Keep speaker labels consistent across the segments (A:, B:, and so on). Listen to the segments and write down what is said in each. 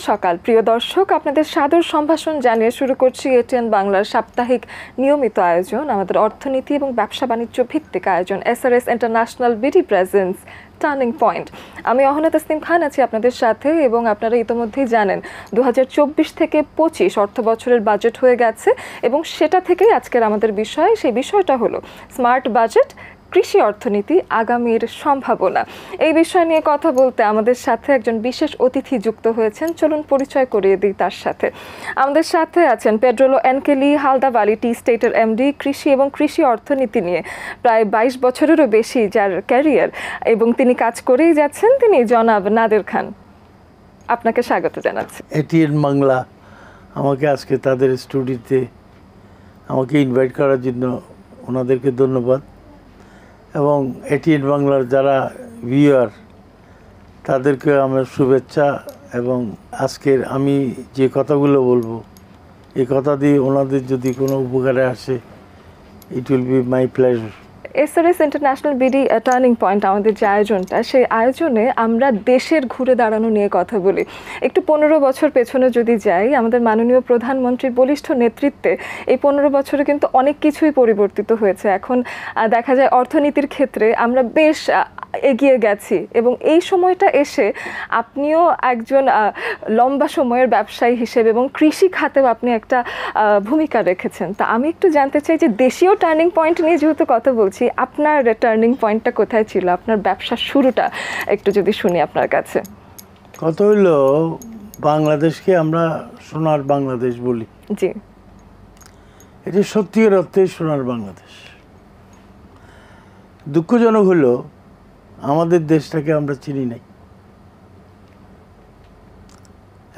A: সকাল প্রিয় দর্শক, আপনাদের সাদর সম্ভাষণ জানিয়ে শুরু করছি এটিএন বাংলার সাপ্তাহিক নিয়মিত আয়োজন, আমাদের অর্থনীতি এবং ব্যবসা বাণিজ্য ভিত্তিক আয়োজন SRS international BD presence turning point. আমি অহনা তাসনিম খান আছি আপনাদের সাথে এবং আপনারা ইতোমধ্যেই জানেন 2024 থেকে 25 অর্থ বছরের বাজেট হয়ে গেছে এবং সেটা থেকেই আজকের আমাদের বিষয়। সেই বিষয়টা হলো স্মার্ট বাজেট, কৃষি অর্থনীতি, আগামীর সম্ভাবনা। এই বিষয় নিয়ে কথা বলতে আমাদের সাথে একজন বিশেষ অতিথি যুক্ত হয়েছেন। চলুন পরিচয় করিয়ে দিই তার সাথে। আমাদের সাথে আছেন পেড্রোলো এনকেলি হালদা ভ্যালি টি স্টেটের এমডি, কৃষি এবং কৃষি অর্থনীতি নিয়ে প্রায় 22 বছরেরও বেশি যার ক্যারিয়ার এবং তিনি কাজ করেই যাচ্ছেন, তিনি জনাব নাদের খান। আপনাকে স্বাগত জানাচ্ছি।
B: এটিএন বাংলা আমাকে আজকে তাদের স্টুডিওতে আমাকে ইনভাইট করার জন্য ওনাদেরকে ধন্যবাদ, এবং এটিএন বাংলার যারা ভিউয়ার তাদেরকে আমার শুভেচ্ছা। এবং আজকের আমি যে কথাগুলো বলবো এই কথা দিয়ে ওনাদের যদি কোনো উপকারে আসে, ইট will B my pleasure.
A: SRS international BD turning point আমাদের যে আয়োজনটা, সেই আয়োজনে আমরা দেশের ঘুরে দাঁড়ানো নিয়ে কথা বলি। একটু 15 বছর পেছনে যদি যাই, আমাদের মাননীয় প্রধানমন্ত্রীর বলিষ্ঠ নেতৃত্বে এই 15 বছরে কিন্তু অনেক কিছুই পরিবর্তিত হয়েছে। এখন দেখা যায় অর্থনীতির ক্ষেত্রে আমরা বেশ এগিয়ে গেছি এবং এই সময়টা এসে আপনিও একজন লম্বা সময়ের ব্যবসায়ী হিসেবে এবং কৃষি খাতেও আপনি একটা ভূমিকা রেখেছেন। তা আমি একটু জানতে চাই যে দেশীয় টার্নিং পয়েন্ট নিয়ে যেহেতু কথা বলছি, আপনার টার্নিং পয়েন্টটা কোথায় ছিল? আপনার ব্যবসার শুরুটা একটু যদি শুনি আপনার কাছে।
B: কথা হইল, বাংলাদেশকে আমরা সোনার বাংলাদেশ বলি।
A: জি,
B: এটি সত্যিকার অর্থে সোনার বাংলাদেশ। দুঃখজনক হলো আমাদের দেশটাকে আমরা চিনি নাই।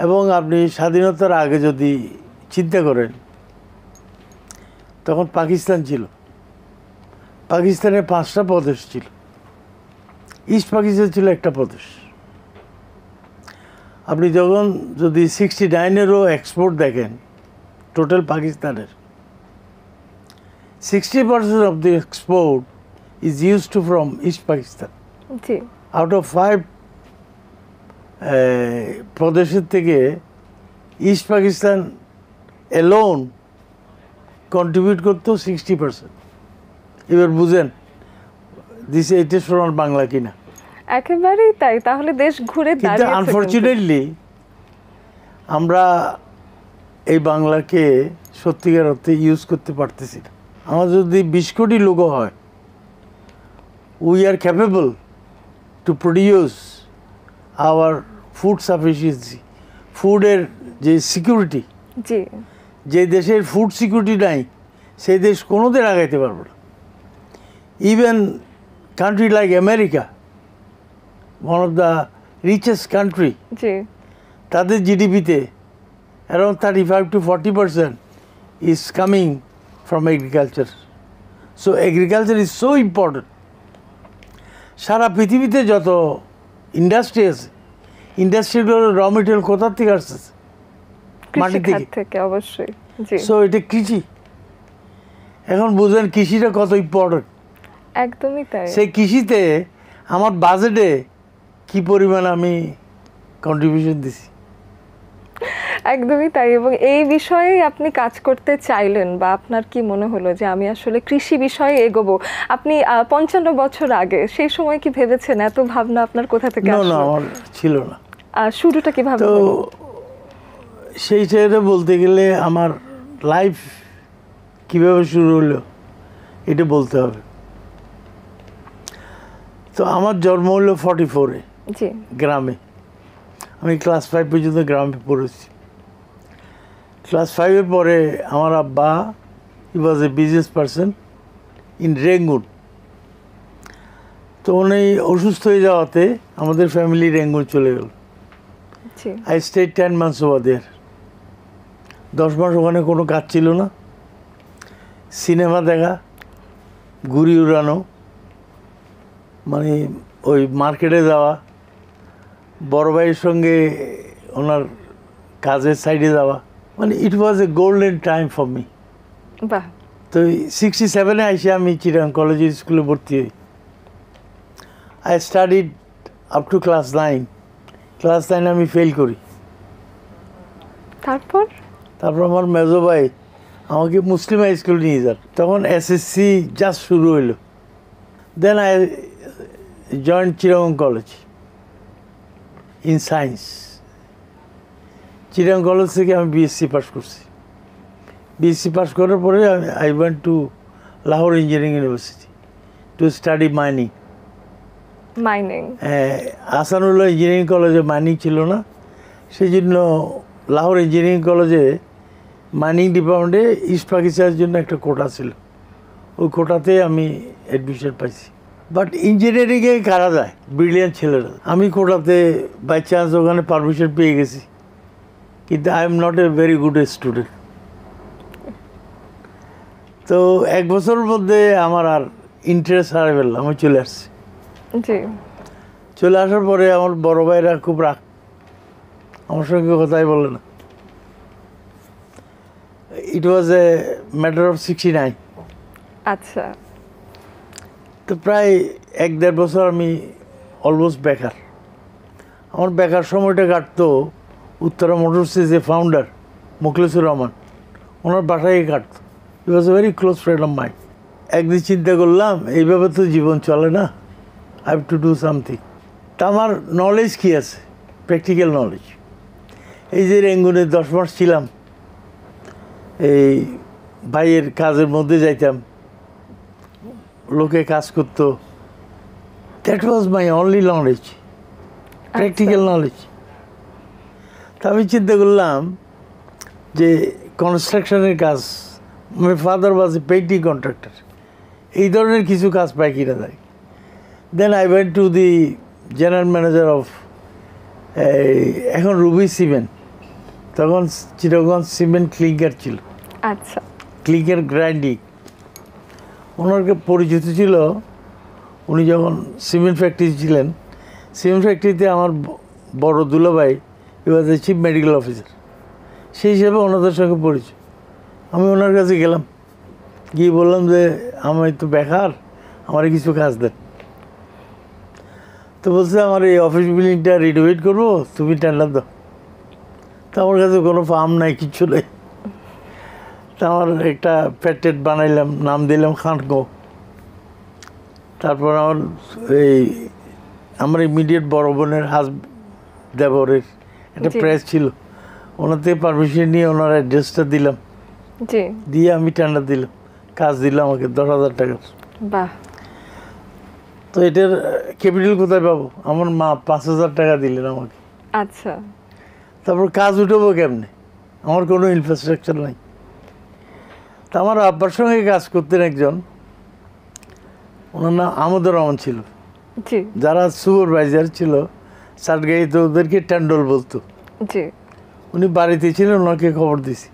B: এবং আপনি স্বাধীনতার আগে যদি চিন্তা করেন, তখন পাকিস্তান ছিল। পাকিস্তানের 5টা প্রদেশ ছিল, ইস্ট পাকিস্তান ছিল একটা প্রদেশ। আপনি যখন যদি 69-এরও এক্সপোর্ট দেখেন টোটাল পাকিস্তানের, 60% of the export is use to from east Pakistan. Out of 5 প্রদেশের থেকে ইস্ট পাকিস্তান এলোন কন্ট্রিবিউট করতো 60%। এবার বুঝেন এটা সোনার বাংলা কিনা।
A: একেবারেই তাই। তাহলে দেশ ঘুরে দাঁড়িয়েছে।
B: আনফরচুনেটলি আমরা এই বাংলাকে সত্যিকার অর্থে ইউজ করতে পারতেছি না। আমার যদি 20 কোটি লোক হয়, we are capable to produce our food sufficiency, ফুডের যে সিকিউরিটি। যে দেশের ফুড সিকিউরিটি নাই, সেই দেশ কোনোদিন আগাইতে পারবে না। Even country like America, one of the richest country, তাদের জিডিপিতে around 35 to 40% is coming from agriculture. So agriculture is so important. সারা পৃথিবীতে যত ইন্ডাস্ট্রি আছে, ইন্ডাস্ট্রিগুলোর র মেটেরিয়াল কোথা থেকে আসছে? মাটি থেকে।
A: অবশ্যই।
B: সো এটা কৃষি। এখন বুঝেন কৃষিটা কত ইম্পর্টেন্ট।
A: একদমই তাই।
B: সেই কৃষিতে আমার বাজেটে কি পরিমাণ আমি কন্ট্রিবিউশন দিছি।
A: একদমই তাই। এবং এই বিষয়ে আপনি কাজ করতে চাইলেন বা আপনার কি মনে হলো যে আমি আসলে কৃষি বিষয়ে এগোবো? আপনি 55 বছর আগে, সেই সময় কি ভেবেছেন? এত ভাবনা আপনার কোথা থেকে আসলো?
B: না, আমার ছিল না।
A: শুরুটা কিভাবে?
B: তো সেই জায়গাটা বলতে গেলে আমার লাইফ কিভাবে শুরু হলো এটা বলতে হবে। তো আমার জন্ম হলো 44-এ গ্রামে। আমি ক্লাস 5 পর্যন্ত গ্রামে পড়েছি। ক্লাস 5-এর পরে আমার আব্বা, he was a business person in Rangoon. তো উনি অসুস্থ হয়ে যাওয়াতে আমাদের ফ্যামিলি রেঙ্গুন চলে গেল। I stayed 10 months over there. 10 মাস ওখানে কোনো কাজ ছিল না, সিনেমা দেখা, ঘুড়ি উড়ানো, মানে ওই মার্কেটে যাওয়া, বড় ভাইয়ের সঙ্গে ওনার কাজের সাইডে যাওয়া, মানে it was a golden time for me. তো 67-এ আইসে আমি চিটাগাং কলেজ স্কুলে ভর্তি হই। I studied up to class 9। Class 9 আমি ফেল করি।
A: তারপর
B: তারপর আমার মেজো ভাই আমাকে মুসলিম হাই স্কুল নিয়ে যান, তখন এসএসসি জাস্ট শুরু হইলো। Then I join Chittagong college in science. Chittagong college থেকে আমি বিএসসি পাস করছি। বিএসসি পাস করার পরে I went to Lahore engineering university to study mining.
A: Mining.
B: Ahsanullah engineering কলেজে মাইনিং ছিল না, সেই জন্য লাহোর ইঞ্জিনিয়ারিং কলেজে মাইনিং ডিপার্টমেন্টে ইস্ট পাকিস্তানের জন্য একটা কোটা ছিল, ওই কোটাতে আমি অ্যাডমিশন পাইছি। বাট ইঞ্জিনিয়ারিংয়ে কারা যায়? ব্রিলিয়ান্ট ছেলেরা। আমি কোটাতে বাই চান্স ওখানে পারমিশন পেয়ে গেছি, কিন্তু I am not a very good student. তো এক বছরের মধ্যে আমার আর ইন্টারেস্ট হারিয়ে ফেললাম, আমি চলে আসছি।
A: জি।
B: চলে আসার পরে আমার বড় ভাইরা খুব রাগ, আমার সঙ্গে কথাই বলে না। ইট ওয়াজ এ ম্যাটার অফ 69।
A: আচ্ছা।
B: তো প্রায় 1-1.5 বছর আমি অলমোস্ট বেকার। আমার বেকার সময়টা কাটতো উত্তরা মোটরসের যে ফাউন্ডার মুখলেসুর রহমান, ওনার বাসায় কাটতো। He was a very close friend of mind. একদিন চিন্তা করলাম এইভাবে তো জীবন চলে না, I have to do something. তা আমার নলেজ কী আছে? Practical knowledge. এই যে রেঙ্গুনে 10 মাস ছিলাম, এই ভাইয়ের কাজের মধ্যে যাইতাম, লোকে কাজ করতো, that was my only knowledge, practical knowledge. তা আমি চিন্তা করলাম যে কনস্ট্রাকশনের কাজ, my father was a painting contractor, এই ধরনের কিছু কাজ পাই কিনা যায়। Then I went to the general manager of এখন রুবি সিমেন্ট, তখন চিটাগং সিমেন্ট ক্লিঙ্কার ছিল।
A: আচ্ছা।
B: ক্লিঙ্কার গ্রাইন্ডিং, ওনার পরিচিত ছিল। উনি যখন সিমেন্ট ফ্যাক্টরি ছিলেন, সিমেন্ট ফ্যাক্টরিতে আমার বড় দুলাভাই হি was A chief medical officer, সেই হিসাবে ওনাদের সঙ্গে পরিচয়। আমি ওনার কাছে গেলাম, গিয়ে বললাম যে আমি তো বেকার, আমার কিছু কাজ দেন। তো বলছে আমার এই অফিস বিল্ডিংটা রিনোভেট করবো, তুমি টেন্ডার দাও। তো আমার কাছে কোনো ফার্ম নাই, কিচ্ছু নেই। তা আমার একটা প্যাটেট বানাইলাম, নাম দিলাম খানকো। তারপর আমার ইমিডিয়েট বড় বোনের দেবরের একটা প্রেস ছিল, ওনার থেকে পারমিশন নিয়ে ওনার অ্যাড্রেসটা দিলাম, দিয়ে আমি টেন্ডার দিলাম, কাজ দিলাম আমাকে 10,000 টাকার।
A: বাহ।
B: তো এটার ক্যাপিটাল কোথায় পাবো? আমার মা 5,000 টাকা দিলেন আমাকে।
A: আচ্ছা।
B: তারপর কাজ উঠাবো কেমনে? আমার কোনো ইনফ্রাস্ট্রাকচার নাই। তা আমার আব্বার সঙ্গে কাজ করতেন একজন, ওনার নাম আমদুর রহমান ছিল। যারা সুপারভাইজার ছিল সাটগাইতে, ওদেরকে ট্যান্ডল বলতো। উনি বাড়িতে ছিলেন, ওনাকে খবর দিছি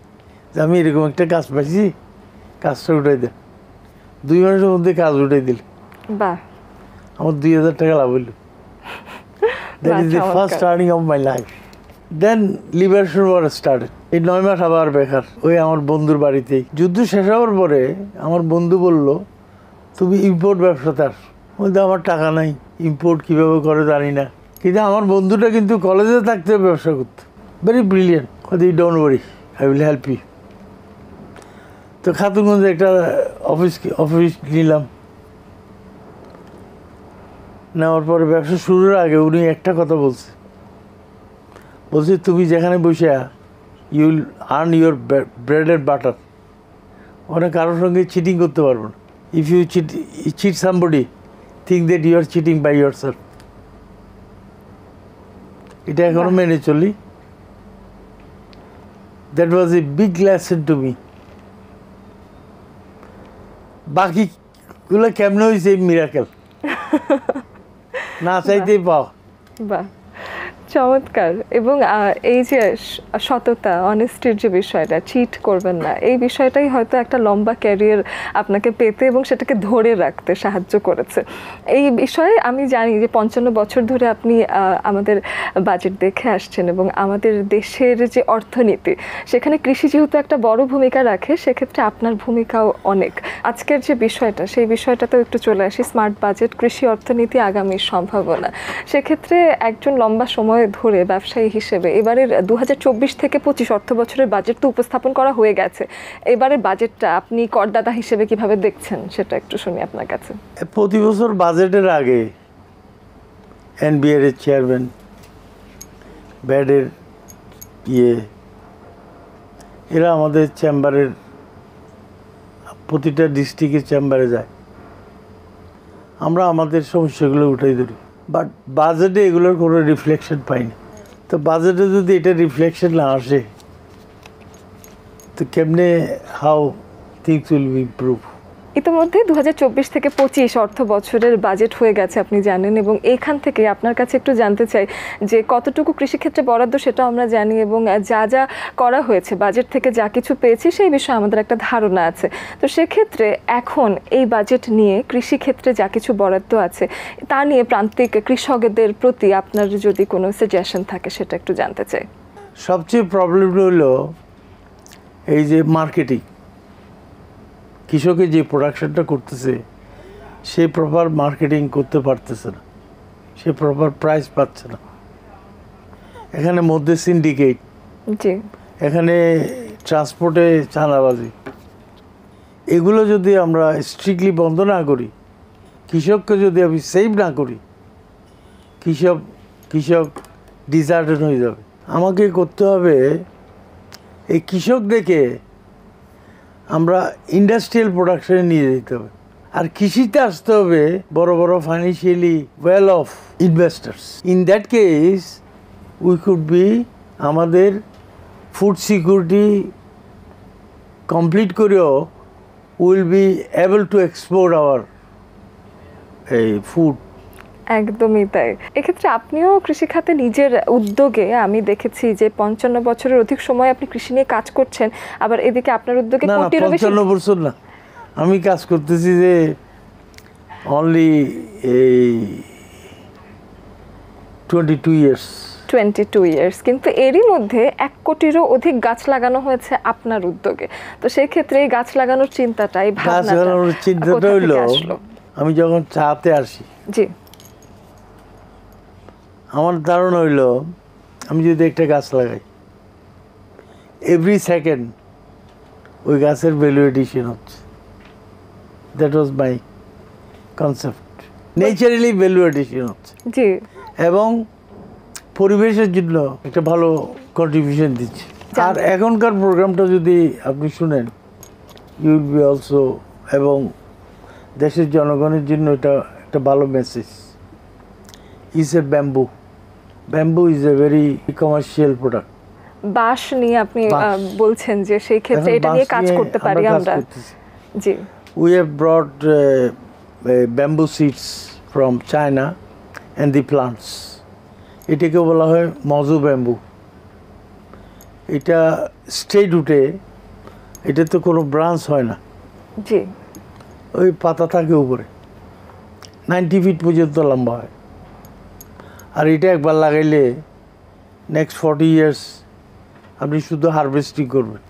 B: যে আমি এরকম একটা কাজ পাইছি, কাজটা উঠাই দেন। 2 মাসের মধ্যে কাজ উঠাই দিল।
A: বাহ।
B: আমার 2,000 টাকা লাভ হইল। That is the first earning of my life. Then liberation war started. এই 9 মাস আবার বেকার, ওই আমার বন্ধুর বাড়িতেই। যুদ্ধ শেষ হওয়ার পরে আমার বন্ধু বলল তুমি ইম্পোর্ট ব্যবসাতে আস। বলতে আমার টাকা নাই, ইম্পোর্ট কীভাবে করে জানি না। কিন্তু আমার বন্ধুটা কিন্তু কলেজে থাকতে ব্যবসা করতো, very brilliant. You don't worry, I will help you. তো খাতুনগঞ্জে একটা অফিস নিলাম। নেওয়ার পরে ব্যবসা শুরুর আগে উনি একটা কথা বলছে তুমি যেখানে বসে you will earn your bread and butter, ওখানে কারোর সঙ্গে চিটিং করতে পারবো না। If you cheat somebody, think that you are cheating by yourself. এটা এখনো মেনে চলি। That was a big lesson to me. বাকিগুলো কেমনে হয়েছে মিরাকেল, না চাইতেই পাও।
A: বাহ, চমৎকার। এবং এই যে সততা, অনেস্টির যে বিষয়টা, চিট করবেন না, এই বিষয়টাই হয়তো একটা লম্বা ক্যারিয়ার আপনাকে পেতে এবং সেটাকে ধরে রাখতে সাহায্য করেছে। এই বিষয়ে আমি জানি যে 55 বছর ধরে আপনি আমাদের বাজেট দেখে আসছেন এবং আমাদের দেশের যে অর্থনীতি, সেখানে কৃষি যেহেতু একটা বড় ভূমিকা রাখে, সেক্ষেত্রে আপনার ভূমিকাও অনেক। আজকের যে বিষয়টা, সেই বিষয়টাতেও একটু চলে আসি। স্মার্ট বাজেট, কৃষি অর্থনীতি, আগামীর সম্ভাবনা। সেক্ষেত্রে একজন লম্বা সময় সময় ধরে ব্যবসায়ী হিসেবে এবারের 2024 থেকে 25 অর্থ বছরের বাজেট তো উপস্থাপন করা হয়ে গেছে, এবারের বাজেটটা আপনি করদাতা হিসেবে কিভাবে দেখছেন সেটা একটু শুনি আপনার কাছে।
B: প্রতি বছর বাজেটের আগে এনবিআর এর চেয়ারম্যান, ব্যাডের এরা আমাদের চেম্বারের প্রতিটা ডিস্ট্রিক্টের চেম্বারে যায়, আমরা আমাদের সমস্যাগুলো উঠাই ধরি, বাট বাজেটে এগুলোর কোনো রিফ্লেকশন পাইনি। তো বাজেটে যদি এটা রিফ্লেকশন না আসে তো কেমনে how things will be improve.
A: ইতিমধ্যে 2024 থেকে 25 অর্থ বছরের বাজেট হয়ে গেছে আপনি জানেন, এবং এইখান থেকে আপনার কাছে একটু জানতে চাই যে কতটুকু কৃষিক্ষেত্রে বরাদ্দ সেটা আমরা জানি, এবং যা যা করা হয়েছে বাজেট থেকে যা কিছু পেয়েছি সেই বিষয়ে আমাদের একটা ধারণা আছে। তো সেক্ষেত্রে এখন এই বাজেট নিয়ে কৃষিক্ষেত্রে যা কিছু বরাদ্দ আছে তা নিয়ে প্রান্তিক কৃষকদের প্রতি আপনার যদি কোনো সাজেশন থাকে সেটা একটু জানতে চাই।
B: সবচেয়ে প্রবলেম হলো এই যে মার্কেটিং, কৃষকের যে প্রোডাকশনটা করতেছে সে প্রপার মার্কেটিং করতে পারতেছে না, সে প্রপার প্রাইস পাচ্ছে না। এখানে মধ্যে সিন্ডিকেট,
A: জি,
B: এখানে ট্রান্সপোর্টে চাঁদাবাজি, এগুলো যদি আমরা স্ট্রিক্টলি বন্ধ না করি, কৃষককে যদি আমি সেভ না করি, কৃষক ডিজার্টেড হয়ে যাবে। আমাকে করতে হবে এই কৃষক দেখে আমরা ইন্ডাস্ট্রিয়াল প্রোডাকশনে নিয়ে যেতে হবে, আর কৃষিতে আসতে হবে বড় বড় financially well off investors. In that case we could be আমাদের ফুড সিকিউরিটি কমপ্লিট করেও will be able to export our এই ফুড।
A: একদমই তাই। এক্ষেত্রে আপনিও কৃষি খাতে নিজের উদ্যোগে আমি দেখেছি যে 55 বছরের অধিক সময় আপনি কৃষি নিয়ে কাজ করছেন, আবার এদিকে আপনার উদ্যোগে
B: না, 55 বছর না, আমি কাজ করতেছি যে অনলি এই 22 ইয়ার্স,
A: কিন্তু এরই মধ্যে 1 কোটিরও অধিক গাছ লাগানো হয়েছে আপনার উদ্যোগে। তো সেই ক্ষেত্রে এই গাছ লাগানোর চিন্তাটা, এই
B: গাছ লাগানোর চিন্তাটা হইলো আমি যখন চাতে আসি,
A: জি,
B: আমার ধারণা হইলো আমি যদি একটা গাছ লাগাই এভরি সেকেন্ড ওই গাছের ভ্যালু এডিশন হচ্ছে। That was my concept. Naturally value addition হচ্ছে,
A: জি,
B: এবং পরিবেশের জন্য একটা ভালো কন্ট্রিবিউশন দিচ্ছে। আর এখনকার প্রোগ্রামটা যদি আপনি শুনেন ইউ উইল বি অলসো, এবং দেশের জনগণের জন্য এটা একটা ভালো message. Is a bamboo is a very commercial product.
A: বাঁশ নিয়ে আপনি বলছেন যে সেই ক্ষেত্রে এটা নিয়ে কাজ করতে পারি আমরা। জি,
B: we have brought bamboo seeds from China and the plants. এটাকে বলা হয় মজু ব্যাম্বু। এটা স্ট্রেট উঠে, এটা তো কোনো ব্রাঞ্চ হয় না,
A: জি,
B: ওই পাতা থাকে উপরে, 90 ফিট পর্যন্ত লম্বা হয়। আর এটা একবার লাগাইলে নেক্সট 40 ইয়ার্স আপনি শুধু হারভেস্টিং করবেন।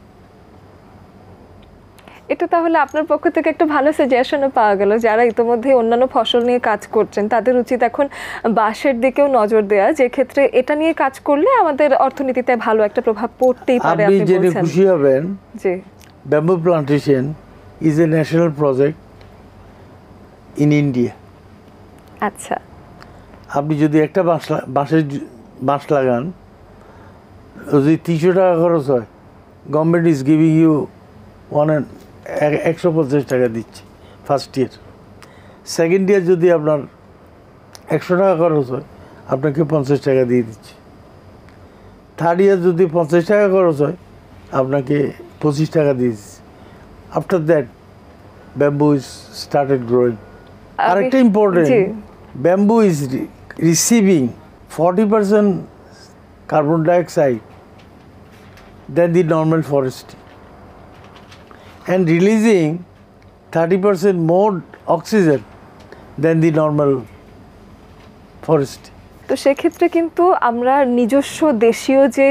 A: এটা তাহলে আপনার পক্ষ থেকে একটা ভালো সাজেশনও পাওয়া গেল। যারা ইতিমধ্যে অন্যান্য ফসল নিয়ে কাজ করছেন তাদের উচিত এখন বাঁশের দিকেও নজর দেওয়া, যে ক্ষেত্রে এটা নিয়ে কাজ করলে আমাদের অর্থনীতিতে ভালো একটা প্রভাব পড়তেই পারে।
B: আপনি জেনে খুশি হবেন,
A: জি,
B: bamboo plantation is a national project in India.
A: আচ্ছা,
B: আপনি যদি একটা বাঁশ লাগান, যদি 300 টাকা খরচ হয়, গভর্নমেন্ট ইজ গিভিং ইউ 150 টাকা দিচ্ছে ফার্স্ট ইয়ার। সেকেন্ড ইয়ার যদি আপনার 100 টাকা খরচ হয়, আপনাকে 50 টাকা দিয়ে দিচ্ছে। থার্ড ইয়ার যদি 50 টাকা খরচ হয়, আপনাকে 25 টাকা দিয়ে দিচ্ছে। After that bamboo is started growing. আরেকটা important, bamboo is receiving 40% carbon dioxide than the normal forest, and releasing 30% more oxygen than the normal forest.
A: তো সেক্ষেত্রে কিন্তু আমরা নিজস্ব দেশীয় যে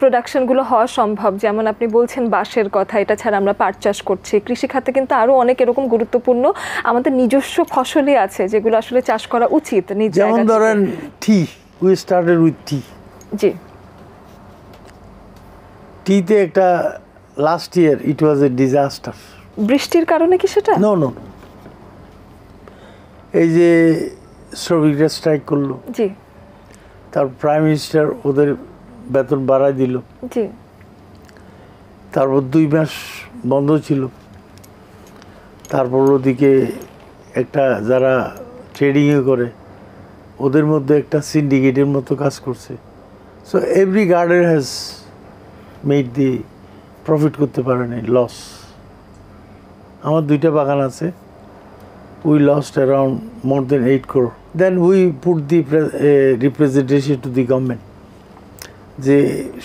A: প্রোডাকশনগুলো হওয়া সম্ভব, যেমন আপনি বলছেন বাঁশের কথা, এটা ছাড়া আমরা পাট চাষ করছি। কৃষি খাতে কিন্তু আরও অনেক এরকম গুরুত্বপূর্ণ আমাদের নিজস্ব ফসলই আছে যেগুলো আসলে চাষ করা উচিত।
B: যেমন ধরেন উই স্টার্টেড উইথ টি।
A: জি
B: টিতে একটা last year it was a disaster.
A: বৃষ্টির কারণে কি সেটা?
B: নো নো, এই যে শ্রমিকরা স্ট্রাইক করলো,
A: জি
B: তার প্রাইম মিনিস্টার ওদের বেতন বাড়ায় দিল,
A: জি
B: তারপর 2 মাস বন্ধ ছিল, তারপর ওদিকে একটা যারা ট্রেডিংয়ে করে ওদের মধ্যে একটা সিন্ডিকেটের মতো কাজ করছে। So every garden has made the profit করতে পারে নাই, লস। আমার 2টা বাগান আছে, we lost around more than 8 crore। Then we put the representation to the government যে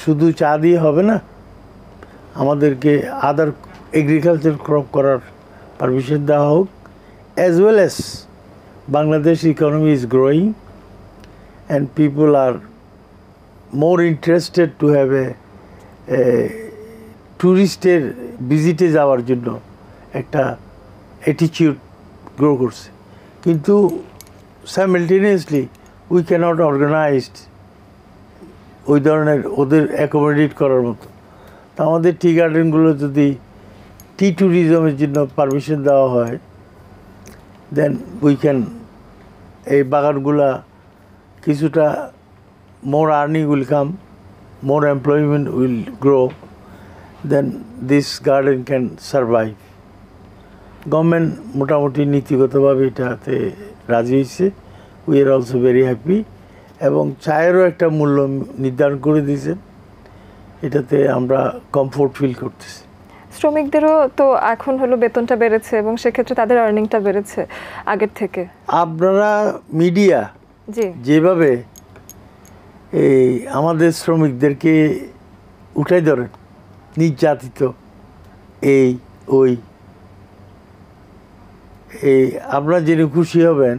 B: শুধু চা দিয়ে হবে না, আমাদেরকে আদার এগ্রিকালচার ক্রপ করার পারমিশন দেওয়া হোক, as well as Bangladesh economy is growing and people are more interested to have a ট্যুরিস্টের ভিজিটে যাওয়ার জন্য একটা অ্যাটিটিউড গ্রো করছে। কিন্তু সাইমালটেনিয়াসলি উই ক্যানট অর্গানাইজড ওই ধরনের ওদের অ্যাকোমোডেট করার মতো। তো আমাদের টি গার্ডেনগুলো যদি টি ট্যুরিজমের জন্য পারমিশন দেওয়া হয়, দেন উই ক্যান, এই বাগানগুলা কিছুটা more earning will come, more employment will grow, then this garden can survive. Government মোটামুটি নীতিগতভাবে এটাতে রাজি হয়েছে, we are also very happy. এবং চায়েরও একটা মূল্য নির্ধারণ করে দিয়েছেন, এটাতে আমরা কমফোর্ট ফিল করতেছি।
A: শ্রমিকদেরও তো এখন হলো বেতনটা বেড়েছে এবং সেক্ষেত্রে তাদের আর্নিংটা বেড়েছে আগের থেকে।
B: আপনারা মিডিয়া
A: জি
B: যেভাবে এই আমাদের শ্রমিকদেরকে উঠাই ধরেন, নির্যাতিত এই ওই, এই আপনারা জেনে খুশি হবেন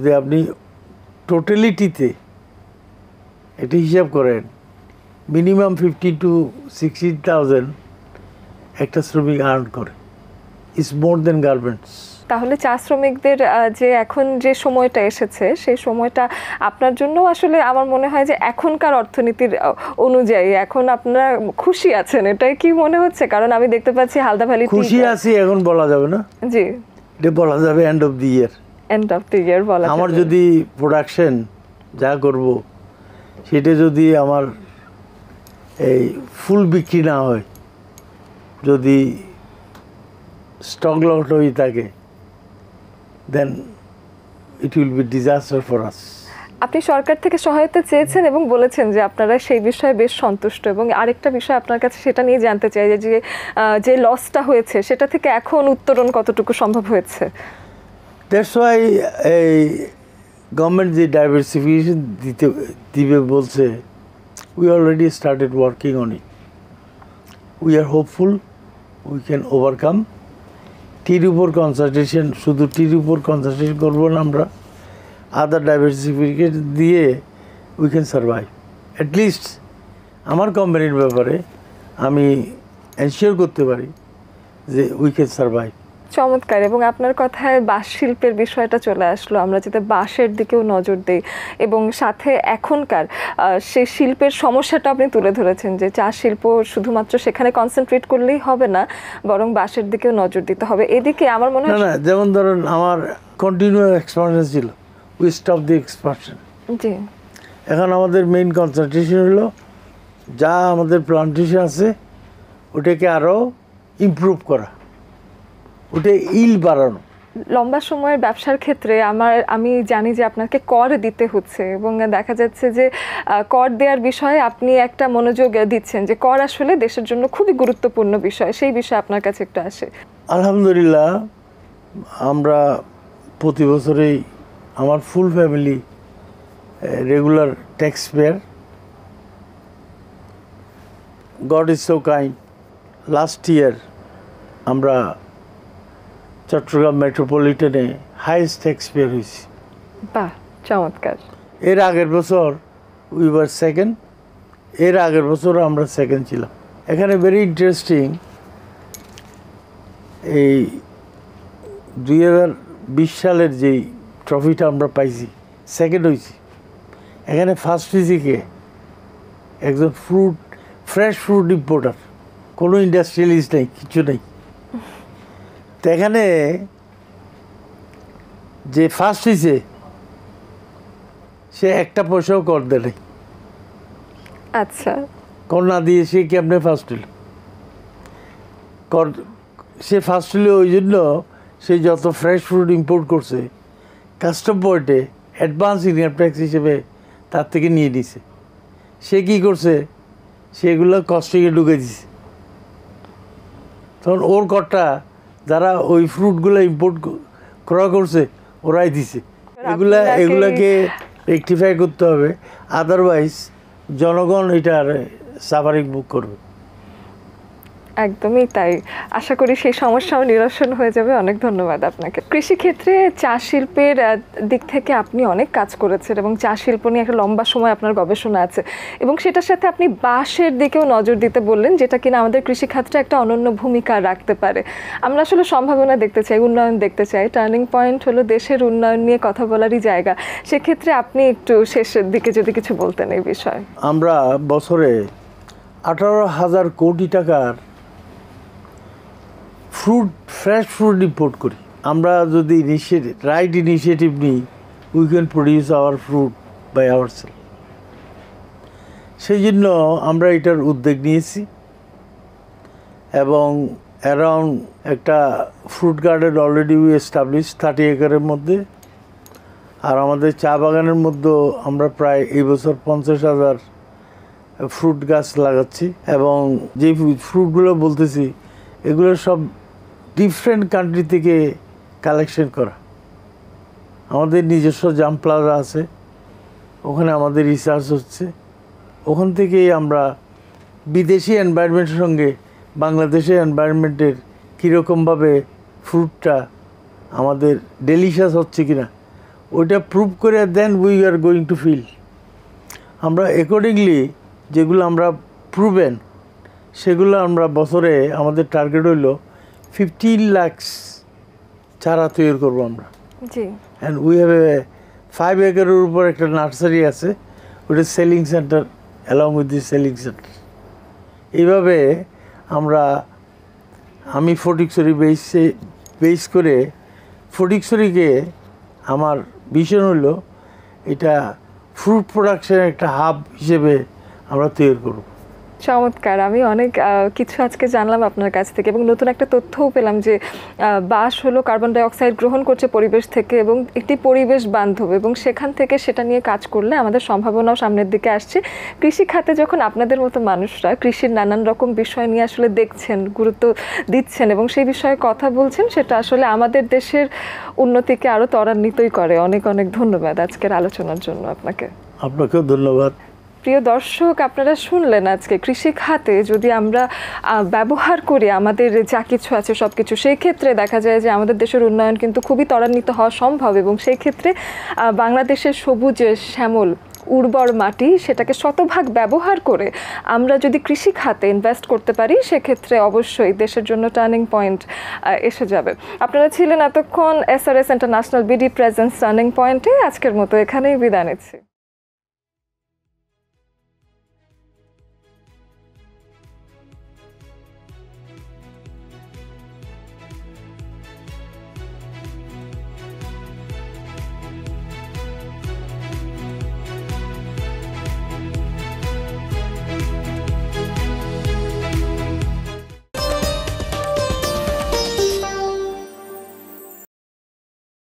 B: যে আপনি টোটালিটিতে এটা হিসাব করেন, মিনিমাম 15,000 to 16,000 একটা শ্রমিক আর্ন করে। It's more than garments.
A: তাহলে চা শ্রমিকদের যে এখন যে সময়টা এসেছে সেই সময়টা আপনার জন্য আসলে আমার মনে হয় যে এখনকার অর্থনীতির অনুযায়ী এখন আপনারা খুশি আছেন, এটাই কি মনে হচ্ছে? কারণ আমি দেখতে পাচ্ছি হালদা ভ্যালি
B: খুশি আছি এখন বলা যাবে না,
A: জি
B: এটা বলা যাবে end of the year.
A: End of the year বলা
B: আমার
A: যাবে।
B: যদি প্রোডাকশন যা করব সেটা যদি আমার এই ফুল বিক্রি না হয়, যদি স্টক লট হয়ে থাকে, then it will be disaster for us.
A: আপনি সরকার থেকে সহায়তা চেয়েছেন এবং বলেছেন যে আপনারা সেই বিষয়ে বেশ সন্তুষ্ট, এবং আরেকটা বিষয় আপনার কাছে সেটা নিয়ে জানতে চাই যে লসটা হয়েছে সেটা থেকে এখন উত্তরণ কতটুকু সম্ভব হয়েছে?
B: দ্যাটস ওয়াই এই গভর্নমেন্ট যে ডাইভার্সিফিকেশন দিবে বলছে, we already started working on it. We are hopeful we can overcome. টির উপর কনসালটেশন, শুধু টির উপর কনসালটেশন করবো না আমরা, আদার ডাইভার্সিফিকেশন দিয়ে উই ক্যান সার্ভাইভ। অ্যাটলিস্ট আমার কোম্পানির ব্যাপারে আমি এনশিওর করতে পারি যে উই ক্যান সার্ভাইভ।
A: চমৎকার। এবং আপনার কথায় বাঁশ শিল্পের বিষয়টা চলে আসলো, আমরা যাতে বাঁশের দিকেও নজর দেই এবং সাথে এখনকার সেই শিল্পের সমস্যাটা আপনি তুলে ধরেছেন যে চা শিল্প শুধুমাত্র সেখানে কনসেন্ট্রেট করলেই হবে না, বরং বাঁশের দিকেও নজর দিতে হবে। এদিকে আমার মনে হয়
B: না, যেমন ধরুন আমার কন্টিনিউ এক্সপানশন ছিল, উই স্টপ দি এক্সপানশন।
A: জি
B: এখন আমাদের মেইন কনসেন্ট্রেশন হলো যা আমাদের প্লান্টেশন আছে ওটাকে আরও ইমপ্রুভ করা, ওটা ইল বাড়ানো।
A: লম্বা সময়ের ব্যবসার ক্ষেত্রে আমি জানি যে আপনাকে কর দিতে হচ্ছে এবং দেখা যাচ্ছে যে কর দেওয়ার বিষয়ে আপনি একটা মনোযোগ দিচ্ছেন যে কর আসলে দেশের জন্য খুবই গুরুত্বপূর্ণ বিষয়, সেই বিষয়ে আপনার কাছে একটু আসে।
B: আলহামদুলিল্লাহ, আমরা প্রতি বছরেই আমার full family regular tax payer. God is so kind, last year আমরা চট্টগ্রাম মেট্রোপলিটনে হাইয়েস্ট ট্যাক্স পেয়ার হয়েছি।
A: বাহ, চমৎকার।
B: এর আগের বছর উই ওয়ার সেকেন্ড, এর আগের বছর আমরা সেকেন্ড ছিলাম। এখানে ভেরি ইন্টারেস্টিং, এই 2020 সালের যেই ট্রফিটা আমরা পাইছি, সেকেন্ড হয়েছি, এখানে ফার্স্ট ফিজিকে একজন ফ্রেশ ফ্রুট ইম্পোর্টার, কোনো ইন্ডাস্ট্রিয়ালিস্ট নেই, কিছু নেই। তো এখানে যে ফার্স্ট হয়েছে সে একটা পয়সাও কর দেয় নাই।
A: আচ্ছা,
B: কর না দিয়ে সে কেমনে ফার্স্ট হইল? কর সে ফার্স্ট হইলে ওই জন্য সে যত ফ্রেশ ফ্রুট ইম্পোর্ট করছে কাস্টম পয়েন্টে অ্যাডভান্স ইনকাম ট্যাক্স হিসেবে তার থেকে নিয়ে নিছে। সে কী করছে, সেগুলো কস্টিংয়ে ঢুকে দিছে। তখন ওর করটা যারা ওই ফ্রুটগুলো ইম্পোর্ট ক্রয় করছে ওরাই দিছে। এগুলাকে রেকটিফাই করতে হবে, আদারওয়াইজ জনগণ এটার সাফারিং বুক করবে।
A: একদমই তাই। আশা করি সেই সমস্যাও নিরসন হয়ে যাবে। অনেক ধন্যবাদ আপনাকে। কৃষিক্ষেত্রে চা শিল্পের দিক থেকে আপনি অনেক কাজ করেছেন এবং চা শিল্প নিয়ে একটা লম্বা সময় আপনার গবেষণা আছে এবং সেটার সাথে আপনি বাঁশের দিকেও নজর দিতে বললেন, যেটা কিনা আমাদের কৃষিক্ষেত্রে একটা অনন্য ভূমিকা রাখতে পারে। আমরা আসলে সম্ভাবনা দেখতে চাই, উন্নয়ন দেখতে চাই। টার্নিং পয়েন্ট হলো দেশের উন্নয়ন নিয়ে কথা বলারই জায়গা। সেক্ষেত্রে আপনি একটু শেষের দিকে যদি কিছু বলতেন এই বিষয়ে।
B: আমরা বছরে 18,000 কোটি টাকার ফ্রেশ ফ্রুট ইম্পোর্ট করি। আমরা যদি রাইট ইনিশিয়েটিভ নিই, we can produce our fruit by ourselves. সেই জন্য আমরা এটার উদ্যোগ নিয়েছি এবং অ্যারাউন্ড একটা fruit garden already we establish 30 একরের মধ্যে। আর আমাদের চা বাগানের মধ্যেও আমরা প্রায় এই বছর 50,000 ফ্রুট গাছ লাগাচ্ছি এবং যে ফ্রুটগুলো বলতেছি এগুলো সব ডিফারেন্ট কান্ট্রি থেকে কালেকশন করা। আমাদের নিজস্ব জাম প্লাজা আছে, ওখানে আমাদের রিসার্চ হচ্ছে। ওখান থেকেই আমরা বিদেশি এনভায়রনমেন্টের সঙ্গে বাংলাদেশের এনভায়রনমেন্টের কীরকমভাবে ফ্রুটটা আমাদের ডেলিশিয়াস হচ্ছে কিনা ওইটা প্রুভ করে then we are going to fill. আমরা অ্যাকর্ডিংলি যেগুলো আমরা প্রুভেন সেগুলো আমরা বছরে আমাদের টার্গেট হইল 15 লাখ চারা তৈরি করবো আমরা।
A: জি।
B: অ্যান্ড উই হ্যাভ 5 একরের উপর একটা নার্সারি আছে, ওটা selling centre along with the selling centre. এইভাবে আমি ফটিকছড়ি বেস করে ফটিকছড়িকে আমার ভিশন হলো এটা ফ্রুট প্রোডাকশনের একটা হাব হিসেবে আমরা তৈরি করব।
A: চমৎকার। আমি অনেক কিছু আজকে জানলাম আপনার কাছ থেকে এবং নতুন একটা তথ্যও পেলাম যে বাঁশ হলো কার্বন ডাই অক্সাইড গ্রহণ করছে পরিবেশ থেকে এবং একটি পরিবেশ বান্ধব, এবং সেখান থেকে সেটা নিয়ে কাজ করলে আমাদের সম্ভাবনাও সামনের দিকে আসছে। কৃষি খাতে যখন আপনাদের মতো মানুষরা কৃষির নানান রকম বিষয় নিয়ে আসলে দেখছেন, গুরুত্ব দিচ্ছেন এবং সেই বিষয়ে কথা বলছেন, সেটা আসলে আমাদের দেশের উন্নতিকে আরও ত্বরান্বিতই করে। অনেক অনেক ধন্যবাদ আজকের আলোচনার জন্য আপনাকে।
B: আপনাকেও ধন্যবাদ।
A: প্রিয় দর্শক, আপনারা শুনলেন আজকে কৃষি খাতে যদি আমরা ব্যবহার করি আমাদের যা কিছু আছে সব কিছু, সেই ক্ষেত্রে দেখা যায় যে আমাদের দেশের উন্নয়ন কিন্তু খুবই ত্বরান্বিত হওয়া সম্ভব এবং সেই ক্ষেত্রে বাংলাদেশের সবুজ শ্যামল উর্বর মাটি সেটাকে শতভাগ ব্যবহার করে আমরা যদি কৃষি খাতে ইনভেস্ট করতে পারি, সেক্ষেত্রে অবশ্যই দেশের জন্য টার্নিং পয়েন্ট এসে যাবে। আপনারা ছিলেন এতক্ষণ SRS international BD presence turning পয়েন্টে। আজকের মতো এখানেই বিদায় নিচ্ছি।